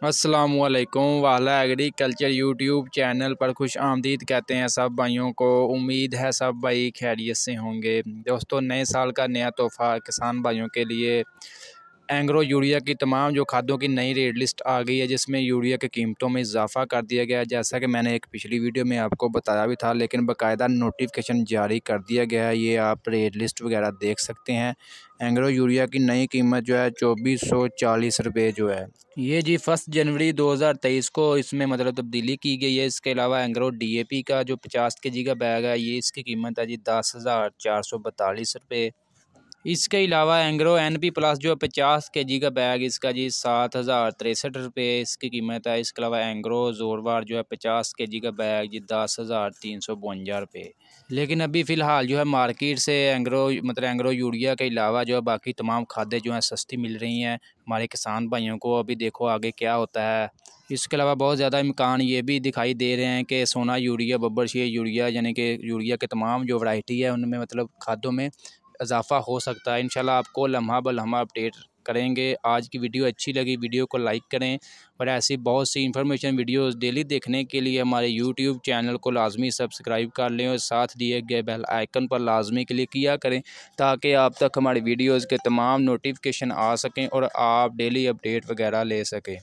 अस्सलामुअलैकुम। वाला agriculture YouTube channel पर खुश आमदीद कहते हैं सब भाइयों को। उम्मीद है सब भाई खैरियत से होंगे। दोस्तों, नए साल का नया तोहफ़ा किसान भाइयों के लिए एंग्रो यूरिया की तमाम जो खादों की नई रेट लिस्ट आ गई है, जिसमें यूरिया की कीमतों में इजाफा कर दिया गया है। जैसा कि मैंने एक पिछली वीडियो में आपको बताया भी था, लेकिन बाकायदा नोटिफिकेशन जारी कर दिया गया है। ये आप रेट लिस्ट वगैरह देख सकते हैं। एंग्रो यूरिया की नई कीमत जो है 2440 रुपये जो है ये जी 1 जनवरी 2023 को इसमें मतलब तब्दीली की गई है। इसके अलावा एंग्रो DAP का जो 50 kg का बैग है, ये इसकी कीमत है जी 10,442 रुपये। इसके अलावा एंग्रो NP प्लस जो 50 kg का बैग, इसका जी 7,063 रुपये इसकी कीमत है। इसके अलावा एंग्रो जोरवार जो है 50 kg का बैग जी 10,352 रुपये। लेकिन अभी फ़िलहाल जो है मार्केट से एंग्रो यूरिया के अलावा जो है बाकी तमाम खादें जो हैं सस्ती मिल रही हैं हमारे किसान भाइयों को। अभी देखो आगे क्या होता है। इसके अलावा बहुत ज़्यादा इम्कान ये भी दिखाई दे रहे हैं कि सोना यूरिया, बब्बर शेर यूरिया, यानी कि यूरिया के तमाम जो वैरायटी है उनमें मतलब खादों में इजाफा हो सकता है। इंशाल्लाह आपको लम्हा ब लम्हा अपडेट करेंगे। आज की वीडियो अच्छी लगी, वीडियो को लाइक करें और ऐसी बहुत सी इंफॉर्मेशन वीडियोस डेली देखने के लिए हमारे यूट्यूब चैनल को लाजमी सब्सक्राइब कर लें और साथ दिए गए बेल आइकन पर लाजमी क्लिक किया करें, ताकि आप तक हमारी वीडियोस के तमाम नोटिफिकेशन आ सकें और आप डेली अपडेट वगैरह ले सकें।